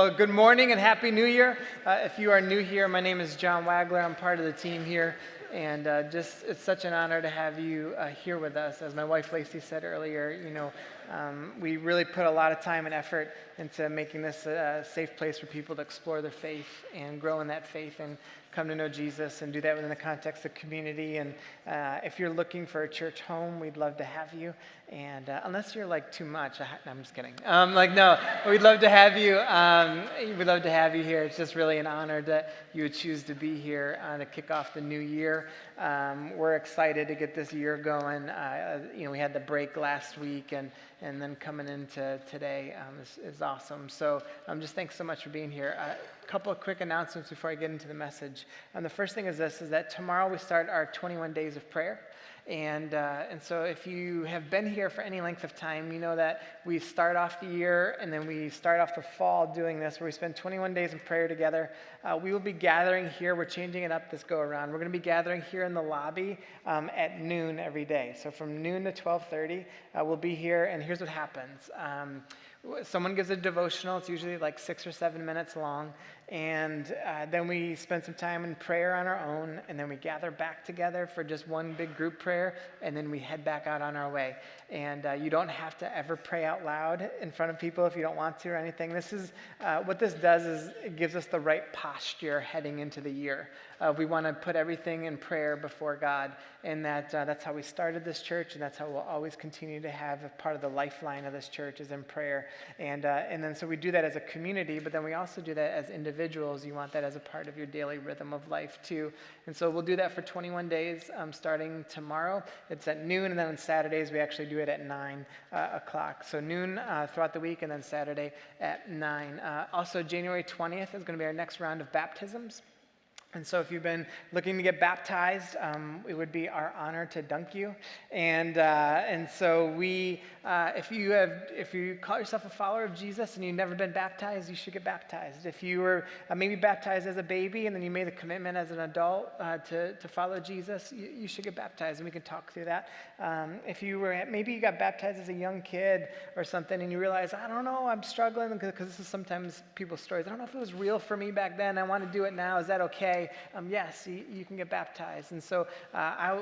Well, good morning and Happy New Year. If you are new here, my name is John Wagler. I'm part of the team here, and it's such an honor to have you here with us. As my wife Lacey said earlier, we really put a lot of time and effort into making this a safe place for people to explore their faith and grow in that faith and come to know Jesus and do that within the context of community. And if you're looking for a church home, we'd love to have you. And unless you're like too much, no, I'm just kidding. No, we'd love to have you. We'd love to have you here. It's just really an honor that you would choose to be here to kick off the new year. We're excited to get this year going. We had the break last week, and then coming into today is awesome. So just thanks so much for being here. A couple of quick announcements before I get into the message. The first thing is that tomorrow we start our 21 days of prayer. And so if you have been here for any length of time, you know that we start off the year and then we start off the fall doing this, where we spend 21 days in prayer together. We will be gathering here. We're changing it up this go around. We're going to be gathering here in the lobby at noon every day. So from noon to 12:30, we'll be here. And here's what happens. Someone gives a devotional. It's usually like 6 or 7 minutes long. And then we spend some time in prayer on our own, and then we gather back together for just one big group prayer, and then we head back out on our way. And you don't have to ever pray out loud in front of people if you don't want to or anything. What this does is it gives us the right posture heading into the year. We want to put everything in prayer before God, and that's how we started this church, and that's how we'll always continue to have a part of the lifeline of this church is in prayer. And then so we do that as a community, but then we also do that as individuals. You want that as a part of your daily rhythm of life too. And so we'll do that for 21 days starting tomorrow. It's at noon, and then on Saturdays we actually do it at 9 o'clock. So noon throughout the week, and then Saturday at 9. Also, January 20th is going to be our next round of baptisms. And so if you've been looking to get baptized, it would be our honor to dunk you. And so if you call yourself a follower of Jesus and you've never been baptized, you should get baptized. If you were maybe baptized as a baby and then you made the commitment as an adult to follow Jesus, you should get baptized, and we can talk through that. If maybe you got baptized as a young kid or something and you realize, I don't know, I'm struggling, because this is sometimes people's stories. I don't know if it was real for me back then. I want to do it now. Is that okay? Yes, you can get baptized. And so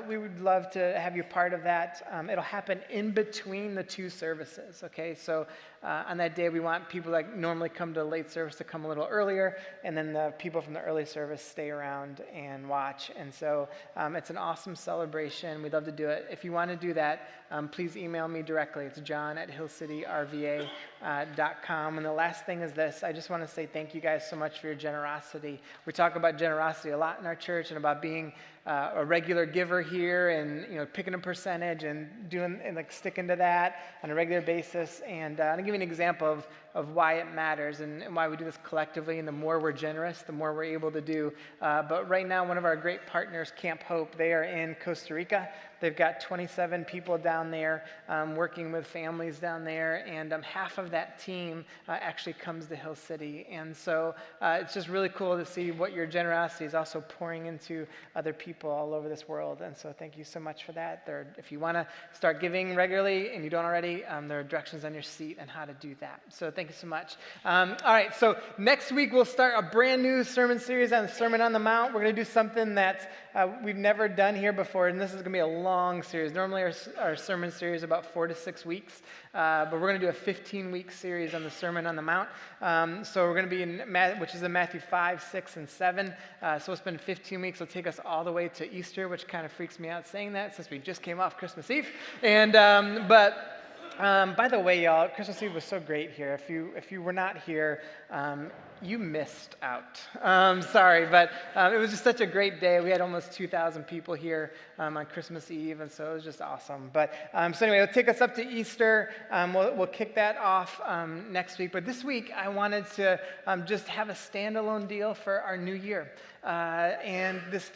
we would love to have you part of that. It'll happen in between the two services, okay? So on that day, we want people that normally come to a late service to come a little earlier, and then the people from the early service stay around and watch. And so it's an awesome celebration. We'd love to do it. If you want to do that, please email me directly. It's john@hillcityrva.com. And the last thing is this. I just want to say thank you guys so much for your generosity. We talk about generosity a lot in our church, and about being a regular giver here, and picking a percentage and doing and sticking to that on a regular basis. And I'll give you an example of why it matters and why we do this collectively. And the more we're generous, the more we're able to do. But right now, one of our great partners, Camp Hope, they are in Costa Rica. They've got 27 people down there working with families down there, and half of that team actually comes to Hill City. And so it's just really cool to see what your generosity is also pouring into other people all over this world. And so thank you so much for that. If you want to start giving regularly and you don't already, there are directions on your seat on how to do that. So thank you so much. All right, so next week we'll start a brand new sermon series on the Sermon on the Mount. We're going to do something that we've never done here before, and this is going to be a long series. Normally our sermon series is about 4 to 6 weeks, but we're going to do a 15-week series on the Sermon on the Mount. So we're going to be in which is in Matthew 5, 6, and 7. So we'll spend 15 weeks. It'll take us all the way to Easter, which kind of freaks me out saying that since we just came off Christmas Eve. And by the way, y'all, Christmas Eve was so great here. If you were not here, you missed out. Sorry, but it was just such a great day. We had almost 2,000 people here on Christmas Eve, and so it was just awesome. But so anyway, it'll take us up to Easter. We'll kick that off next week. But this week, I wanted to just have a standalone deal for our new year. And this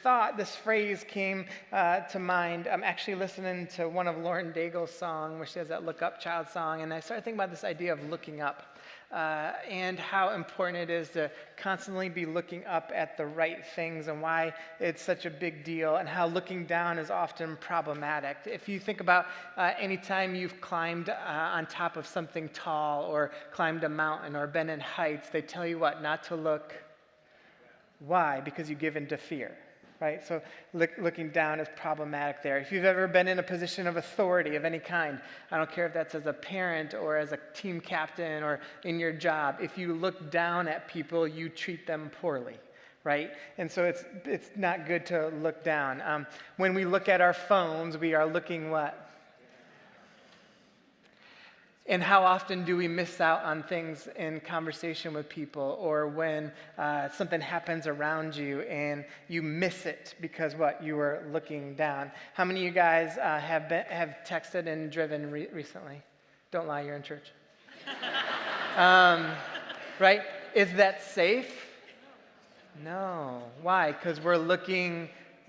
phrase came to mind. I'm actually listening to one of Lauren Daigle's songs, where she has that Look Up Child song, and I started thinking about this idea of looking up. and how important it is to constantly be looking up at the right things and why it's such a big deal, and how looking down is often problematic. If you think about any time you've climbed on top of something tall or climbed a mountain or been in heights, they tell you what? Not to look. Why? Because you give in to fear. Right? So looking down is problematic there. If you've ever been in a position of authority of any kind, I don't care if that's as a parent or as a team captain or in your job, if you look down at people, you treat them poorly. Right? And so it's not good to look down. When we look at our phones, we are looking what? And how often do we miss out on things in conversation with people, or when something happens around you and you miss it because what? You were looking down. How many of you guys have texted and driven recently? Don't lie, you're in church. Right? Is that safe? No. Why? Because we're looking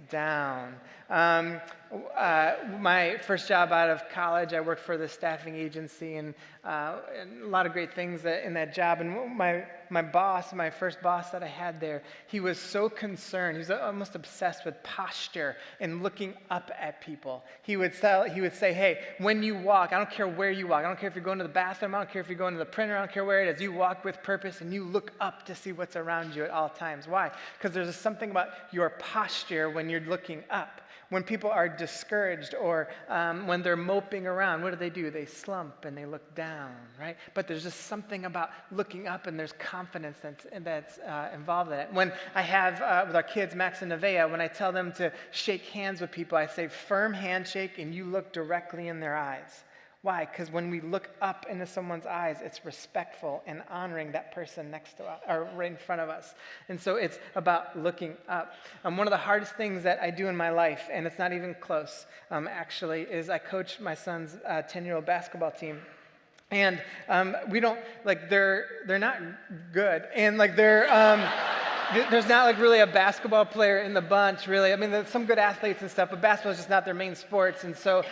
down. My first job out of college, I worked for the staffing agency, and a lot of great things in that job. And my boss, my first boss that I had there, he was so concerned. He was almost obsessed with posture and looking up at people. He would say, hey, when you walk, I don't care where you walk. I don't care if you're going to the bathroom. I don't care if you're going to the printer. I don't care where it is. You walk with purpose, and you look up to see what's around you at all times. Why? Because there's something about your posture when you're looking up. When people are discouraged or when they're moping around, what do? They slump and they look down, right? But there's just something about looking up, and there's confidence that's involved in it. When I have, with our kids, Max and Nevaeh, when I tell them to shake hands with people, I say firm handshake, and you look directly in their eyes. Why? Because when we look up into someone's eyes, it's respectful and honoring that person next to us, or right in front of us. And so it's about looking up. One of the hardest things that I do in my life, and it's not even close, actually, is I coach my son's 10-year-old basketball team. And we don't, they're not good. And there's not really a basketball player in the bunch, really. I mean, there's some good athletes and stuff, but basketball is just not their main sports. And so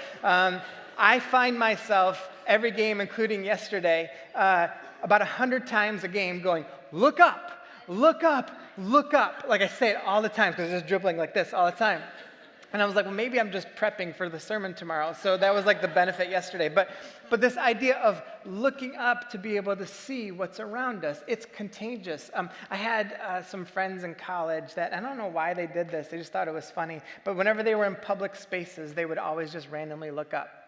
I find myself every game, including yesterday, about 100 times a game going, look up, look up, look up. Like I say it all the time because it's just dribbling like this all the time. And I was like, well, maybe I'm just prepping for the sermon tomorrow. So that was like the benefit yesterday. But this idea of looking up to be able to see what's around us, it's contagious. I had some friends in college that, I don't know why they did this. They just thought it was funny. But whenever they were in public spaces, they would always just randomly look up.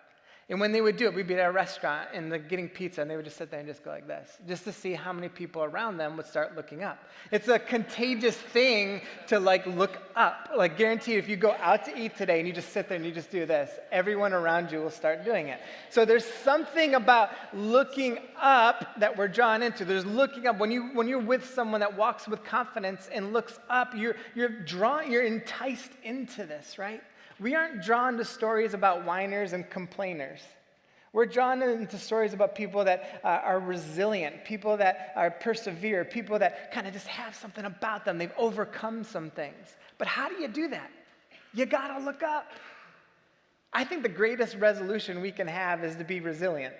And when they would do it, we'd be at a restaurant and they're getting pizza, and they would just sit there and just go like this, just to see how many people around them would start looking up. It's a contagious thing to look up. Guaranteed, if you go out to eat today and you just sit there and you just do this, everyone around you will start doing it. So there's something about looking up that we're drawn into. There's looking up. When you're with someone that walks with confidence and looks up, you're enticed into this, right? We aren't drawn to stories about whiners and complainers. We're drawn into stories about people that are resilient, people that are persevere, people that kind of just have something about them. They've overcome some things. But how do you do that? You got to look up. I think the greatest resolution we can have is to be resilient.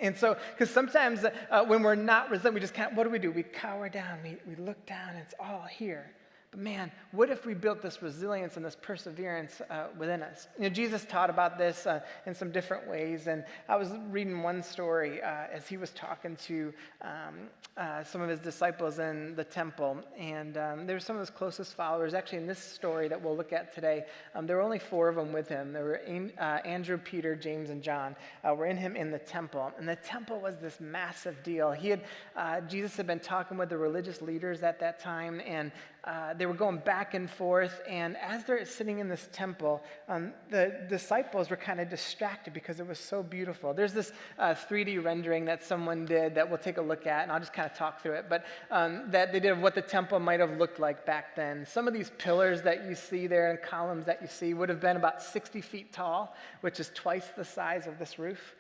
And so, because sometimes when we're not resilient, we just what do? We cower down, we look down, and it's all here. But man, what if we built this resilience and this perseverance within us? Jesus taught about this in some different ways, and I was reading one story as he was talking to some of his disciples in the temple, and they were some of his closest followers. Actually, in this story that we'll look at today, there were only 4 of them with him. There were Andrew, Peter, James, and John were in him in the temple, and the temple was this massive deal. Jesus had been talking with the religious leaders at that time, and they were going back and forth, and as they're sitting in this temple, the disciples were kind of distracted because it was so beautiful. There's this 3D rendering that someone did that we'll take a look at, and I'll just kind of talk through it, but that they did of what the temple might have looked like back then. Some of these pillars that you see there and columns that you see would have been about 60 feet tall, which is twice the size of this roof.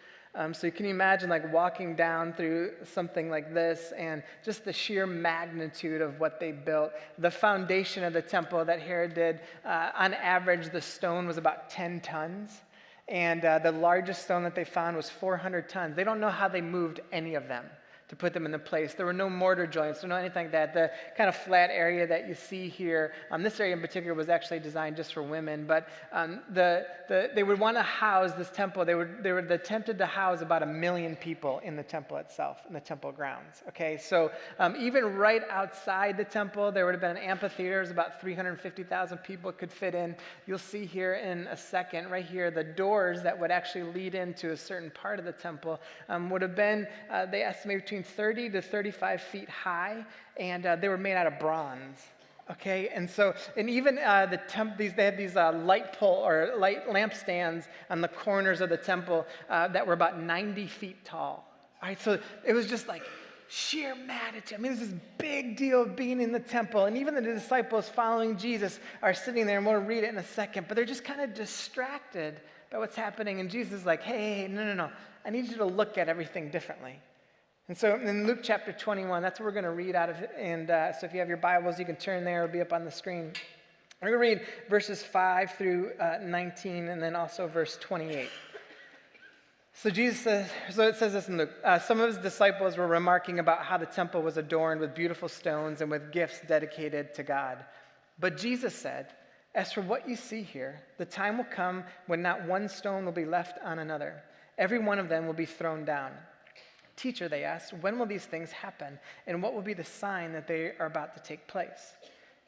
So you can imagine walking down through something like this and just the sheer magnitude of what they built. The foundation of the temple that Herod did, on average, the stone was about 10 tons. And the largest stone that they found was 400 tons. They don't know how they moved any of them. to put them in the place. There were no mortar joints, or no anything like that. The kind of flat area that you see here, this area in particular was actually designed just for women, but they would want to house this temple. They were attempted to house about 1 million people in the temple itself, in the temple grounds. Okay, so even right outside the temple, there would have been an amphitheater. It was about 350,000 people could fit in. You'll see here in a second, right here, the doors that would actually lead into a certain part of the temple would have been, they estimate, between 30 to 35 feet high, and they were made out of bronze. Okay, and even they had these light lampstands on the corners of the temple that were about 90 feet tall. All right, so it was just like sheer magnitude. I mean, this is big deal of being in the temple, and even the disciples following Jesus are sitting there, and we'll read it in a second, but they're just kind of distracted by what's happening, and Jesus is like, hey, no, I need you to look at everything differently. And so in Luke chapter 21, that's what we're going to read out of it. And so if you have your Bibles, you can turn there. It'll be up on the screen. We're going to read verses 5 through 19, and then also verse 28. So it says this in Luke. Some of his disciples were remarking about how the temple was adorned with beautiful stones and with gifts dedicated to God. But Jesus said, as for what you see here, the time will come when not one stone will be left on another. Every one of them will be thrown down. Teacher, they asked, when will these things happen, and what will be the sign that they are about to take place?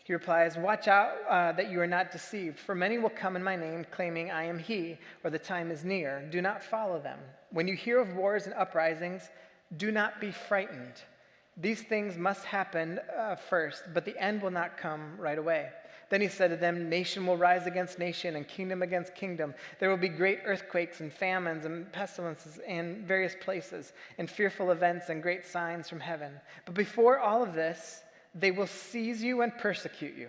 He replies, watch out that you are not deceived, for many will come in my name, claiming I am he, or the time is near. Do not follow them. When you hear of wars and uprisings, do not be frightened. These things must happen first, but the end will not come right away. Then he said to them, nation will rise against nation and kingdom against kingdom. There will be great earthquakes and famines and pestilences in various places, and fearful events and great signs from heaven. But before all of this, they will seize you and persecute you.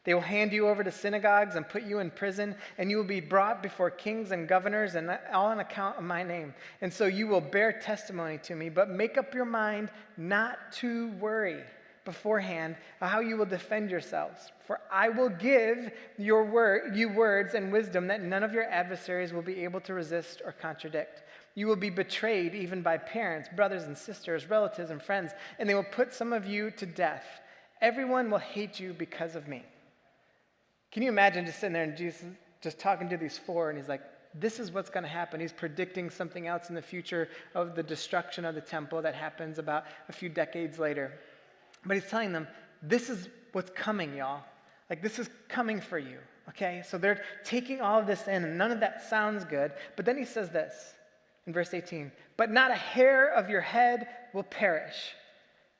They will hand you over to synagogues and put you in prison, and you will be brought before kings and governors, and all on account of my name. And so you will bear testimony to me, but make up your mind not to worry beforehand how you will defend yourselves. For I will give you words and wisdom that none of your adversaries will be able to resist or contradict. You will be betrayed even by parents, brothers and sisters, relatives and friends, and they will put some of you to death. Everyone will hate you because of me. Can you imagine just sitting there and Jesus just talking to these four, and he's like, this is what's going to happen. He's predicting something else in the future of the destruction of the temple that happens about a few decades later. But he's telling them, this is what's coming, y'all. Like, this is coming for you, okay? So they're taking all of this in, and none of that sounds good. But then he says this in verse 18, but not a hair of your head will perish.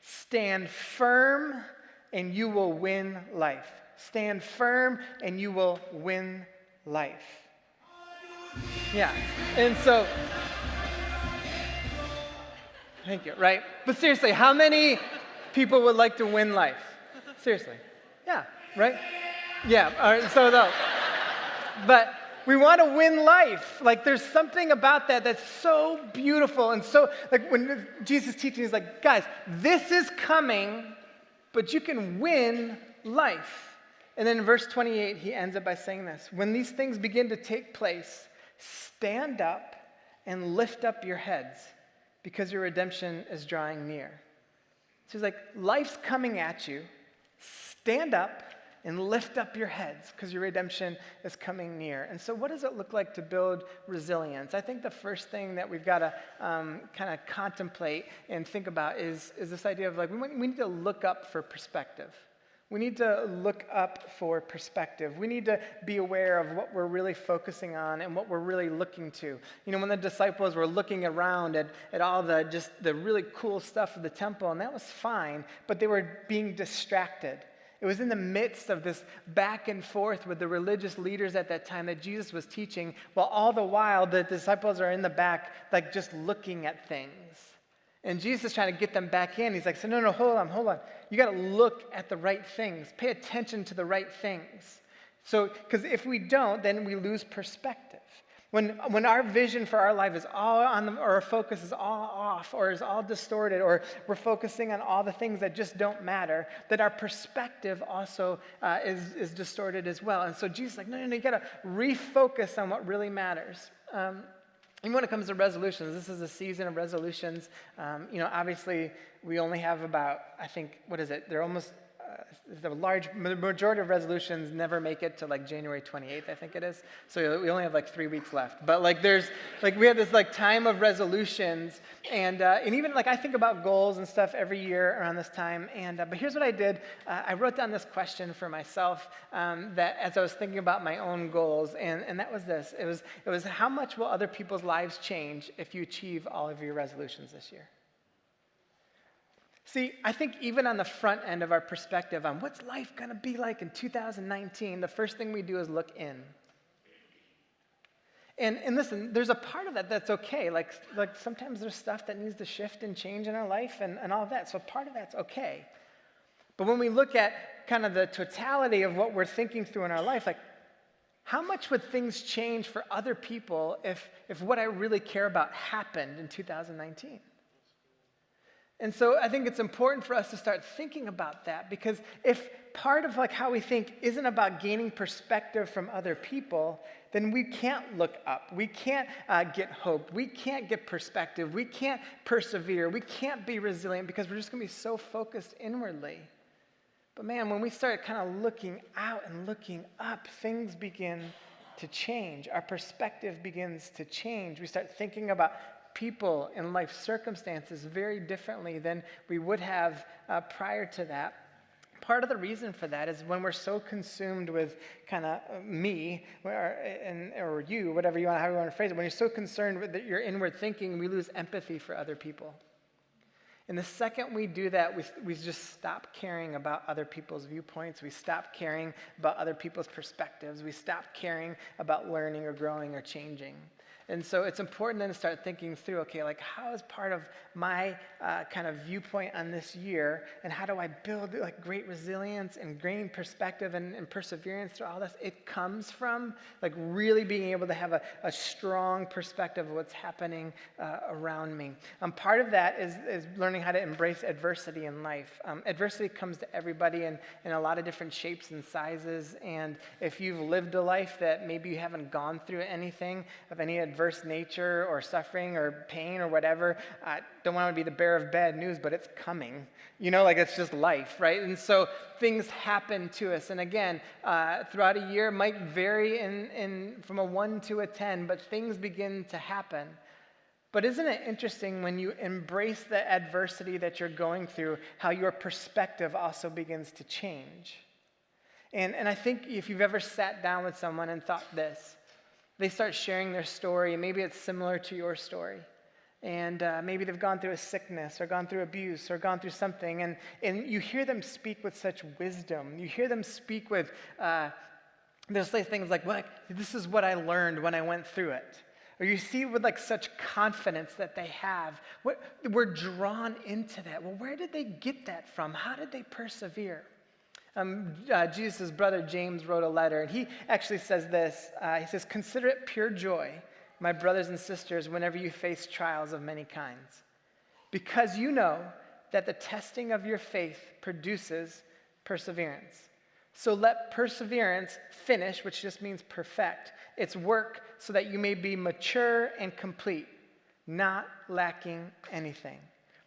Stand firm, and you will win life. Stand firm, and you will win life. Yeah, and so, thank you, right? But seriously, how many people would like to win life? Seriously. Yeah, right? Yeah, all right, so though. But we want to win life. Like, there's something about that that's so beautiful. And so, like, when Jesus is teaching, he's like, guys, this is coming, but you can win life. And then in verse 28, he ends up by saying this. When these things begin to take place, stand up and lift up your heads, because your redemption is drawing near. So he's like, life's coming at you. Stand up and lift up your heads, because your redemption is coming near. And so what does it look like to build resilience? I think the first thing that we've got to kind of contemplate and think about is this idea of, like, we need to look up for perspective. We need to look up for perspective. We need to be aware of what we're really focusing on and what we're really looking to. You know, when the disciples were looking around at all the really cool stuff of the temple, and that was fine, but they were being distracted. It was in the midst of this back and forth with the religious leaders at that time that Jesus was teaching, while all the while the disciples are in the back, like, just looking at things. And Jesus is trying to get them back in. He's like, so no, hold on. You got to look at the right things. Pay attention to the right things. So, because if we don't, then we lose perspective. When our vision for our life is all on or our focus is all off, or is all distorted, or we're focusing on all the things that just don't matter, then our perspective also is distorted as well. And so Jesus is like, no, you got to refocus on what really matters. Even when it comes to resolutions, this is a season of resolutions. Obviously, we only have about, I think, what is it? They're almost, the majority of resolutions never make it to like January 28th, I think it is. So we only have like 3 weeks left. But we have this like time of resolutions, and even like I think about goals and stuff every year around this time. But here's what I did. I wrote down this question for myself that as I was thinking about my own goals, and that was this. It was how much will other people's lives change if you achieve all of your resolutions this year? See, I think even on the front end of our perspective on what's life going to be like in 2019, the first thing we do is look in. And listen, there's a part of that that's okay. Like sometimes there's stuff that needs to shift and change in our life and all of that. So part of that's okay. But when we look at kind of the totality of what we're thinking through in our life, like how much would things change for other people if what I really care about happened in 2019? And so I think it's important for us to start thinking about that, because if part of like how we think isn't about gaining perspective from other people, then we can't look up. We can't get hope. We can't get perspective. We can't persevere. We can't be resilient because we're just going to be so focused inwardly. But man, when we start kind of looking out and looking up, things begin to change. Our perspective begins to change. We start thinking about people and life circumstances very differently than we would have prior to that. Part of the reason for that is when we're so consumed with kind of me or you, however you want to phrase it, when you're so concerned with your inward thinking, we lose empathy for other people. And the second we do that, we just stop caring about other people's viewpoints. We stop caring about other people's perspectives. We stop caring about learning or growing or changing. And so it's important then to start thinking through, okay, like how is part of my kind of viewpoint on this year, and how do I build like great resilience and great perspective and perseverance through all this? It comes from like really being able to have a strong perspective of what's happening around me. Part of that is learning how to embrace adversity in life. Adversity comes to everybody in a lot of different shapes and sizes, and if you've lived a life that maybe you haven't gone through anything of any adversity, nature or suffering or pain or whatever, I don't want to be the bearer of bad news, but it's coming. Like it's just life, right? And so things happen to us. And again, throughout a year might vary in from a 1 to a 10, but things begin to happen. But isn't it interesting when you embrace the adversity that you're going through, how your perspective also begins to change? And I think if you've ever sat down with someone and thought this, they start sharing their story, and maybe it's similar to your story. And maybe they've gone through a sickness or gone through abuse or gone through something, and you hear them speak with such wisdom. You hear them speak with, they'll say things like, well, this is what I learned when I went through it. Or you see with like such confidence that they have. We're drawn into that. Well, where did they get that from? How did they persevere? Jesus' brother James wrote a letter, and he actually says this. He says, "Consider it pure joy, my brothers and sisters, whenever you face trials of many kinds, because you know that the testing of your faith produces perseverance. So let perseverance finish," which just means perfect, "its work so that you may be mature and complete, not lacking anything."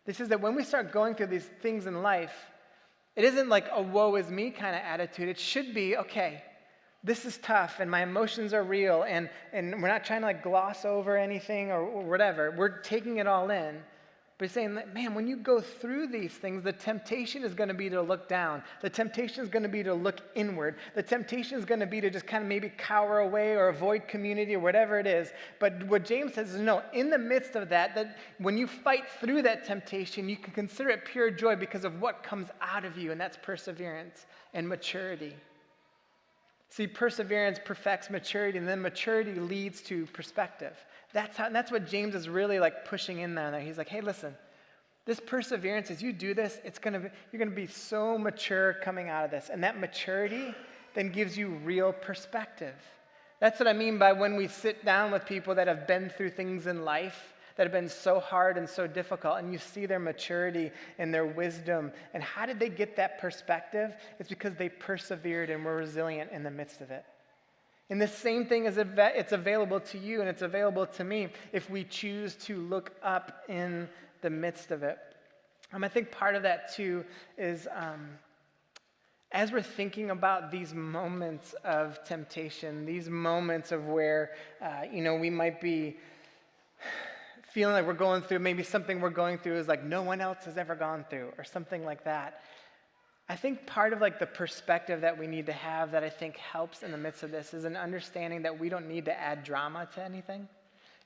This is that when we start going through these things in life, it isn't like a woe is me kind of attitude. It should be, okay, this is tough and my emotions are real, and we're not trying to like gloss over anything or whatever. We're taking it all in. But saying that, man, when you go through these things, the temptation is going to be to look down. The temptation is going to be to look inward. The temptation is going to be to just kind of maybe cower away or avoid community or whatever it is. But what James says is, no, in the midst of that when you fight through that temptation, you can consider it pure joy because of what comes out of you, and that's perseverance and maturity. See, perseverance perfects maturity, and then maturity leads to perspective. That's what James is really like pushing in there. He's like, hey, listen, this perseverance, as you do this, you're going to be so mature coming out of this. And that maturity then gives you real perspective. That's what I mean by when we sit down with people that have been through things in life that have been so hard and so difficult, and you see their maturity and their wisdom. And how did they get that perspective? It's because they persevered and were resilient in the midst of it. And the same thing is it's available to you and it's available to me if we choose to look up in the midst of it. I think part of that too is as we're thinking about these moments of temptation, these moments of where, we might be feeling like we're going through, maybe something we're going through is like no one else has ever gone through or something like that. I think part of like the perspective that we need to have that I think helps in the midst of this is an understanding that we don't need to add drama to anything.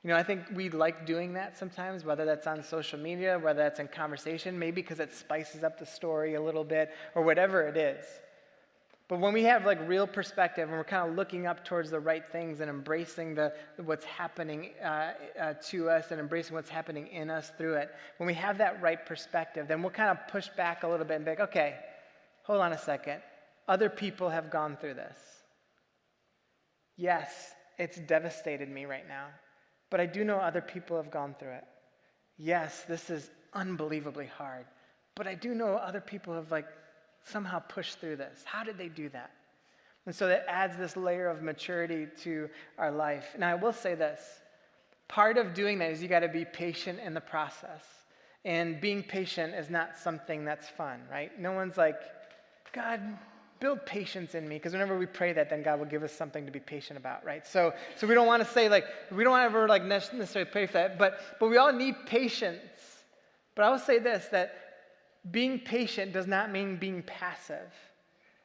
I think we like doing that sometimes, whether that's on social media, whether that's in conversation, maybe because it spices up the story a little bit or whatever it is. But when we have like real perspective and we're kind of looking up towards the right things and embracing what's happening to us and embracing what's happening in us through it, when we have that right perspective, then we'll kind of push back a little bit and be like, okay, hold on a second. Other people have gone through this. Yes, it's devastated me right now. But I do know other people have gone through it. Yes, this is unbelievably hard. But I do know other people have somehow pushed through this. How did they do that? And so that adds this layer of maturity to our life. Now I will say this. Part of doing that is you got to be patient in the process. And being patient is not something that's fun, right? No one's like, God, build patience in me, because whenever we pray that, then God will give us something to be patient about, right? So we don't want to say we don't want to ever necessarily pray for that, but we all need patience. But I will say this, that being patient does not mean being passive.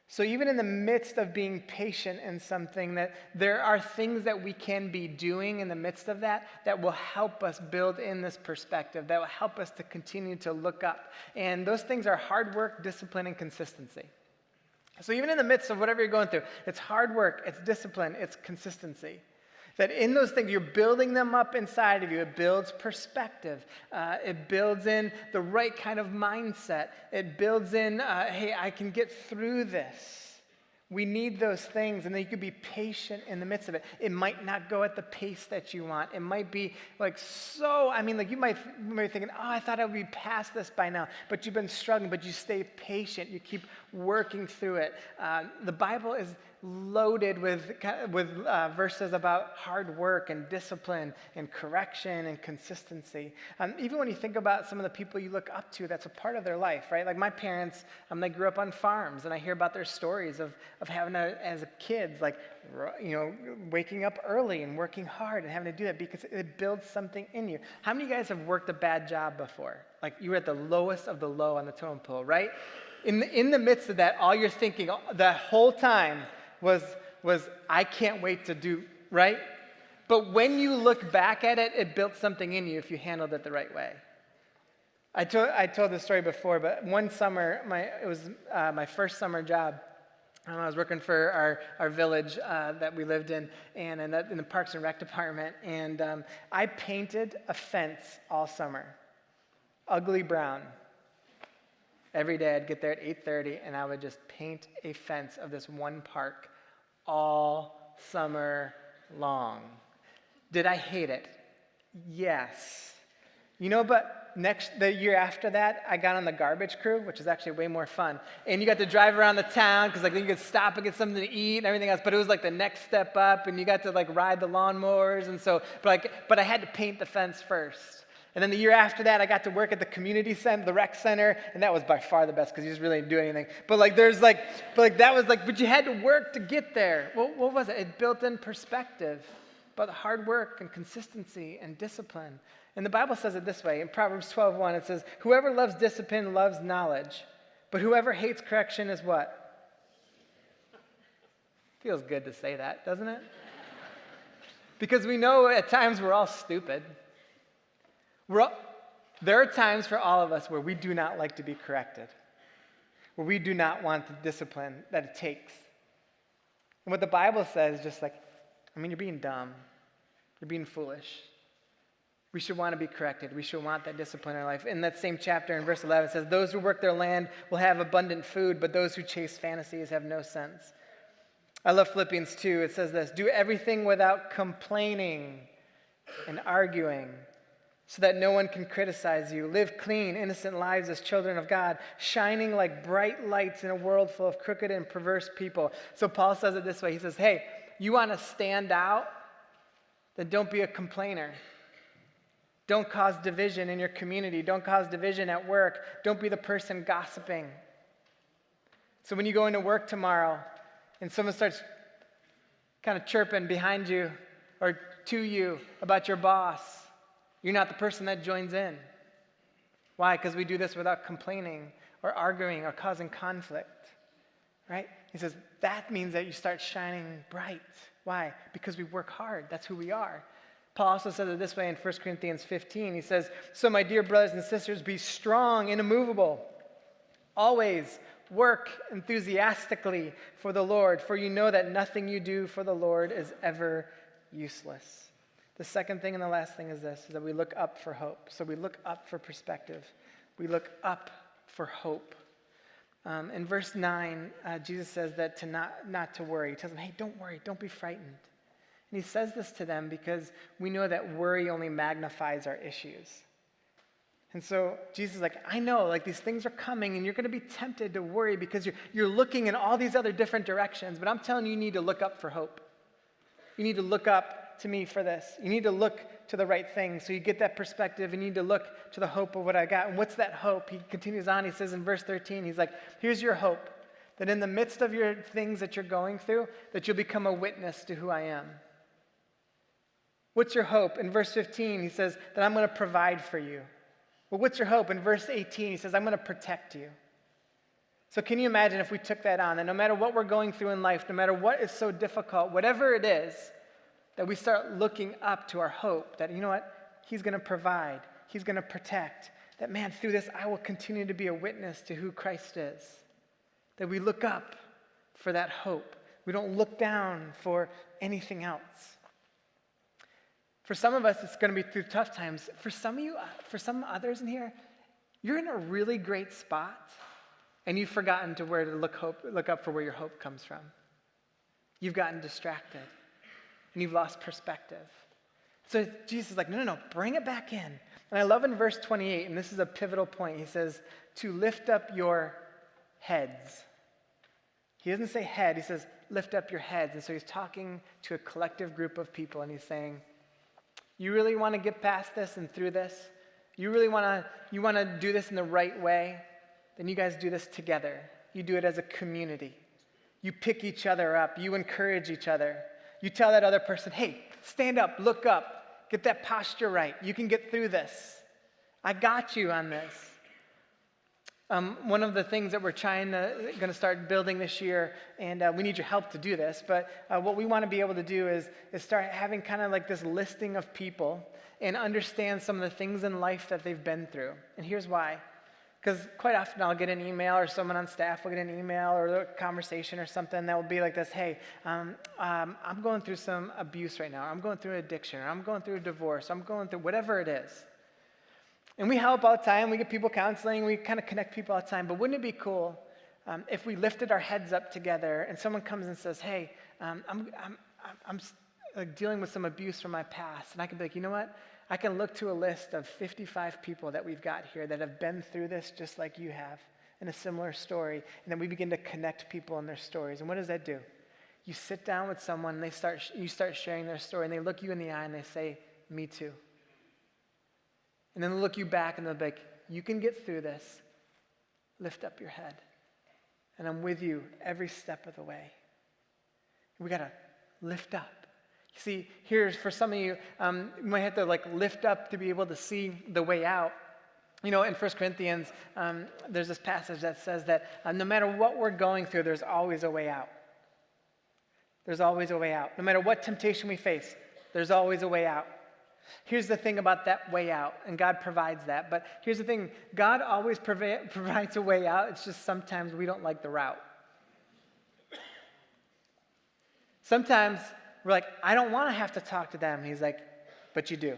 So even in the midst of being patient in something, that there are things that we can be doing in the midst of that will help us build in this perspective, that will help us to continue to look up. And those things are hard work, discipline, and consistency. So even in the midst of whatever you're going through, it's hard work, it's discipline, it's consistency. That in those things, you're building them up inside of you. It builds perspective. It builds in the right kind of mindset. It builds in, hey, I can get through this. We need those things, and then you can be patient in the midst of it. It might not go at the pace that you want. It might be you might be thinking, I thought I would be past this by now, but you've been struggling, but you stay patient. You keep working through it. The Bible is loaded with verses about hard work and discipline and correction and consistency. Even when you think about some of the people you look up to, that's a part of their life, right? Like my parents, they grew up on farms, and I hear about their stories of having as kids, waking up early and working hard and having to do that because it builds something in you. How many of you guys have worked a bad job before? Like you were at the lowest of the low on the totem pole, right? In the midst of that, all you're thinking the whole time was I can't wait to do, right? But when you look back at it, it built something in you if you handled it the right way. I told this story before, but one summer, it was my first summer job. I was working for our village that we lived in, and in the Parks and Rec department, and I painted a fence all summer, ugly brown. Every day I'd get there at 8:30, and I would just paint a fence of this one park all summer long. Did I hate it? Yes. But the year after that, I got on the garbage crew, which is actually way more fun. And you got to drive around the town, because then you could stop and get something to eat and everything else. But it was the next step up, and you got to ride the lawnmowers. And so, but I had to paint the fence first. And then the year after that, I got to work at the community center, the rec center, and that was by far the best because you just really didn't do anything. But but you had to work to get there. What was it? It built in perspective, about hard work and consistency and discipline. And the Bible says it this way. In Proverbs 12:1, it says, "Whoever loves discipline loves knowledge, but whoever hates correction is" what? Feels good to say that, doesn't it? Because we know at times we're all stupid. There are times for all of us where we do not like to be corrected, where we do not want the discipline that it takes. And what the Bible says is just you're being dumb. You're being foolish. We should want to be corrected. We should want that discipline in our life. In that same chapter, in verse 11, it says, "Those who work their land will have abundant food, but those who chase fantasies have no sense." I love Philippians 2. It says this, "Do everything without complaining and arguing, so that no one can criticize you. Live clean, innocent lives as children of God, shining like bright lights in a world full of crooked and perverse people." So Paul says it this way. He says, hey, you want to stand out, then don't be a complainer. Don't cause division in your community. Don't cause division at work. Don't be the person gossiping. So when you go into work tomorrow and someone starts kind of chirping behind you or to you about your boss, you're not the person that joins in. Why? Because we do this without complaining or arguing or causing conflict, right? He says that means that you start shining bright. Why? Because we work hard. That's who we are. Paul also says it this way in 1 Corinthians 15. He says, so my dear brothers and sisters, be strong and immovable. Always work enthusiastically for the Lord, for you know that nothing you do for the Lord is ever useless. The second thing and the last thing is this, is that we look up for hope. So we look up for perspective. We look up for hope. In verse 9, Jesus says that to not to worry. He tells them, hey, don't worry, don't be frightened. And he says this to them because we know that worry only magnifies our issues. And so Jesus is like, I know, like these things are coming and you're going to be tempted to worry because you're looking in all these other different directions, but I'm telling you, you need to look up for hope. You need to look up to me for this. You need to look to the right thing. So you get that perspective and you need to look to the hope of what I got. And what's that hope? He continues on. He says in verse 13, he's like, here's your hope, that in the midst of your things that you're going through, that you'll become a witness to who I am. What's your hope? In verse 15, he says that I'm going to provide for you. Well, what's your hope? In verse 18, he says, I'm going to protect you. So can you imagine if we took that on, that no matter what we're going through in life, no matter what is so difficult, whatever it is, that we start looking up to our hope, that, you know what, he's going to provide, he's going to protect, that, man, through this, I will continue to be a witness to who Christ is. That we look up for that hope. We don't look down for anything else. For some of us, it's going to be through tough times. For some of you, for some others in here, you're in a really great spot, and you've forgotten to where to look up for where your hope comes from. You've gotten distracted, and you've lost perspective. So Jesus is like, no, bring it back in. And I love in verse 28, and this is a pivotal point. He says, to lift up your heads. He doesn't say head, he says, lift up your heads. And so he's talking to a collective group of people, and he's saying, you really want to get past this and through this? You really want to do this in the right way? Then you guys do this together. You do it as a community. You pick each other up. You encourage each other. You tell that other person, hey, stand up, look up, get that posture right. You can get through this. I got you on this. One of the things that we're going to start building this year, and we need your help to do this, but what we want to be able to do is start having kind of like this listing of people and understand some of the things in life that they've been through. And here's why. Because quite often I'll get an email, or someone on staff will get an email or a conversation or something that will be like this, hey, I'm going through some abuse right now. I'm going through addiction. Or I'm going through a divorce. I'm going through whatever it is. And we help all the time. We get people counseling. We kind of connect people all the time. But wouldn't it be cool if we lifted our heads up together and someone comes and says, hey, I'm like dealing with some abuse from my past. And I can be like, you know what? I can look to a list of 55 people that we've got here that have been through this just like you have in a similar story. And then we begin to connect people in their stories. And what does that do? You sit down with someone and you start sharing their story, and they look you in the eye and they say, me too. And then they'll look you back and they'll be like, you can get through this. Lift up your head. And I'm with you every step of the way. We got to lift up. You see, here's for some of you, you might have to like lift up to be able to see the way out. You know, in 1 Corinthians, there's this passage that says that no matter what we're going through, there's always a way out. There's always a way out. No matter what temptation we face, there's always a way out. Here's the thing about that way out, and God provides that. But here's the thing, God always provides a way out. It's just sometimes we don't like the route. Sometimes we're like, I don't want to have to talk to them. He's like, but you do.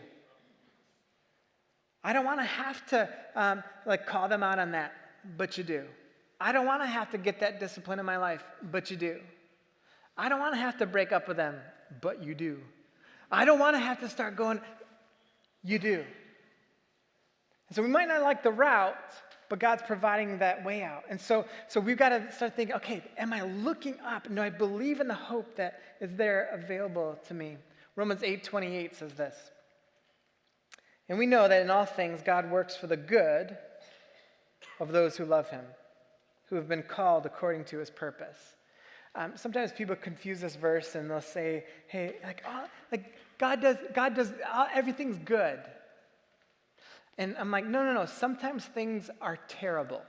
I don't want to have to call them out on that, but you do. I don't want to have to get that discipline in my life, but you do. I don't want to have to break up with them, but you do. I don't want to have to start going, you do. And so we might not like the route, but God's providing that way out. And so we've got to start thinking, okay, am I looking up? And do I believe in the hope that is there available to me? Romans 8:28 says this. And we know that in all things God works for the good of those who love him, who have been called according to his purpose. Sometimes people confuse this verse and they'll say, hey, God does, everything's good. And I'm like, no. Sometimes things are terrible.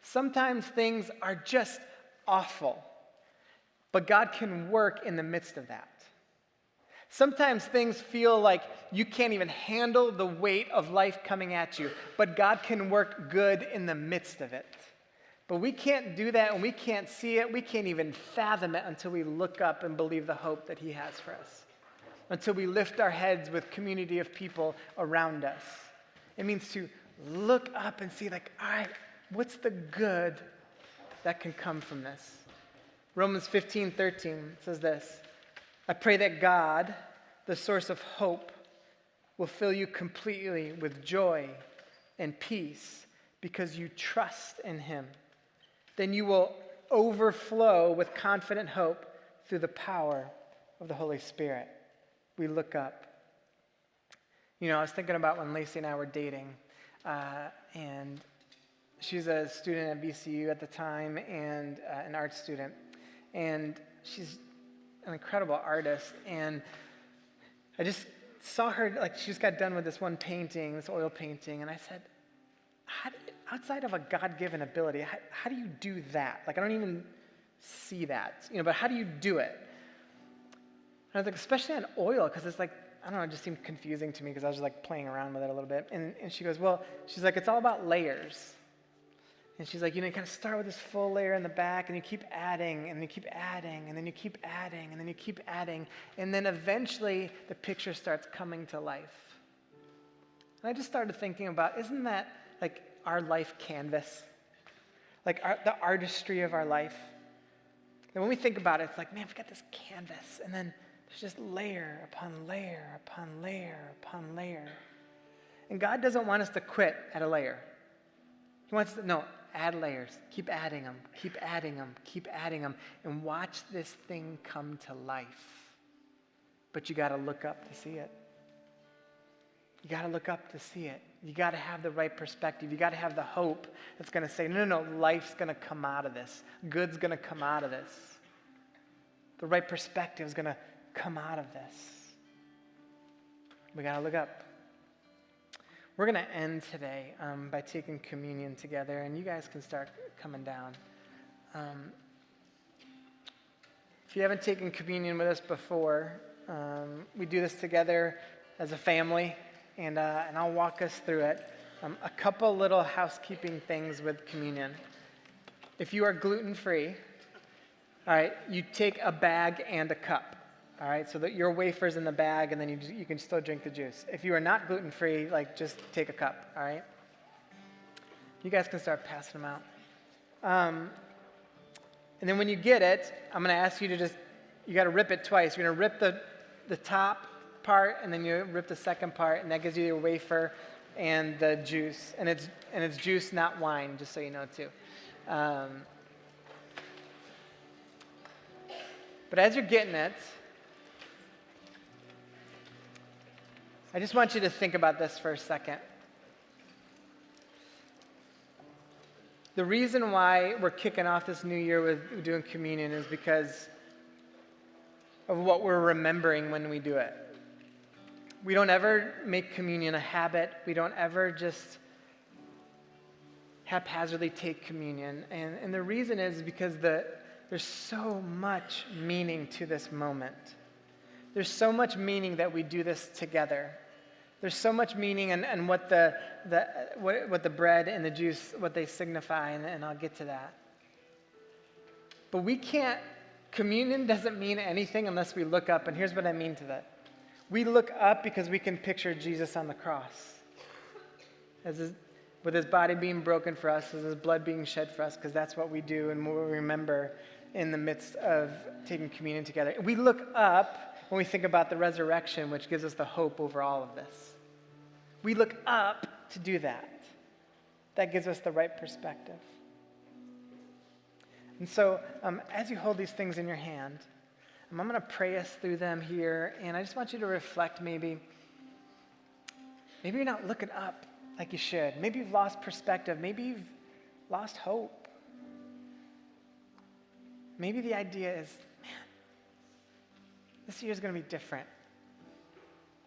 Sometimes things are just awful. But God can work in the midst of that. Sometimes things feel like you can't even handle the weight of life coming at you, but God can work good in the midst of it. But we can't do that, and we can't see it. We can't even fathom it until we look up and believe the hope that he has for us. Until we lift our heads with community of people around us. It means to look up and see, like, all right, what's the good that can come from this? Romans 15:13 says this. I pray that God, the source of hope, will fill you completely with joy and peace because you trust in him. Then you will overflow with confident hope through the power of the Holy Spirit. We look up. You know, I was thinking about when Lacey and I were dating, and she's a student at VCU at the time and an art student, and she's an incredible artist, and I just saw her, like, she just got done with this one painting, this oil painting, and I said, outside of a God-given ability, how do you do that? Like, I don't even see that, but how do you do it? And I was like, especially on oil, because it's like, I don't know, it just seemed confusing to me because I was just like playing around with it a little bit. And she goes, she's like, it's all about layers. And she's like, you kind of start with this full layer in the back, and you keep adding, and you keep adding, and then you keep adding, and then you keep adding, and then eventually the picture starts coming to life. And I just started thinking about, isn't that like our life canvas? Like the artistry of our life? And when we think about it, it's like, man, we've got this canvas, and then there's just layer upon layer upon layer upon layer. And God doesn't want us to quit at a layer. He wants us to, add layers. Keep adding them, keep adding them, keep adding them, and watch this thing come to life. But you got to look up to see it. You got to look up to see it. You got to have the right perspective. You got to have the hope that's going to say, no, life's going to come out of this. Good's going to come out of this. The right perspective is going to come out of this. We got to look up. We're going to end today by taking communion together, and you guys can start coming down. If you haven't taken communion with us before, we do this together as a family, and I'll walk us through it. A couple little housekeeping things with communion. If you are gluten-free, all right, you take a bag and a cup. All right, so that your wafer's in the bag, and then you can still drink the juice. If you are not gluten-free, just take a cup, all right? You guys can start passing them out. And then when you get it, I'm going to ask you to you got to rip it twice. You're going to rip the top part, and then you rip the second part, and that gives you your wafer and the juice. And it's juice, not wine, just so you know, too. But as you're getting it, I just want you to think about this for a second. The reason why we're kicking off this new year with doing communion is because of what we're remembering when we do it. We don't ever make communion a habit. We don't ever just haphazardly take communion. And the reason is because there's so much meaning to this moment. There's so much meaning that we do this together. There's so much meaning in what the bread and the juice, what they signify, and I'll get to that. But communion doesn't mean anything unless we look up, and here's what I mean to that. We look up because we can picture Jesus on the cross. With his body being broken for us, with his blood being shed for us, because that's what we do and what we remember in the midst of taking communion together. We look up when we think about the resurrection, which gives us the hope over all of this. We look up to do that. that gives us the right perspective. And so as you hold these things in your hand, I'm going to pray us through them here, and I just want you to reflect maybe you're not looking up like you should. Maybe you've lost perspective. Maybe you've lost hope. Maybe the idea is, man, this year's going to be different.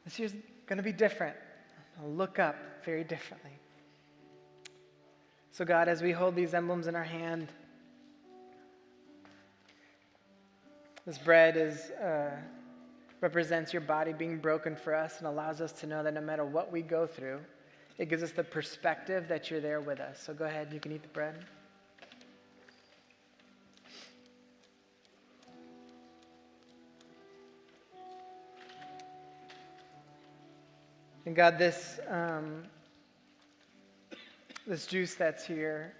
This year's going to be different. I'll look up very differently. So God, as we hold these emblems in our hand, this bread represents your body being broken for us and allows us to know that no matter what we go through, it gives us the perspective that you're there with us. So go ahead, you can eat the bread. And God, this juice that's here,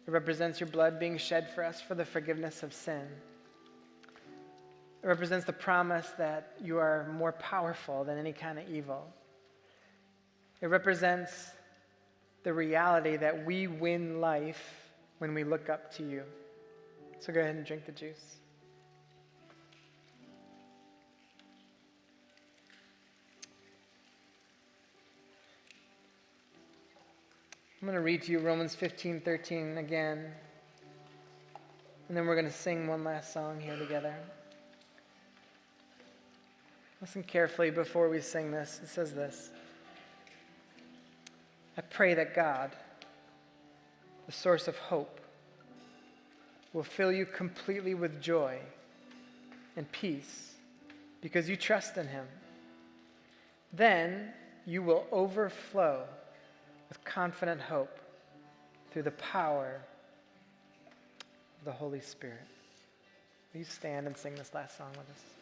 it represents your blood being shed for us for the forgiveness of sin. It represents the promise that you are more powerful than any kind of evil. It represents the reality that we win life when we look up to you. So go ahead and drink the juice. I'm going to read to you Romans 15:13 again, and then we're going to sing one last song here together. Listen carefully before we sing this. It says this: I pray that God, the source of hope, will fill you completely with joy and peace because you trust in him. Then you will overflow with confident hope through the power of the Holy Spirit. Will you stand and sing this last song with us?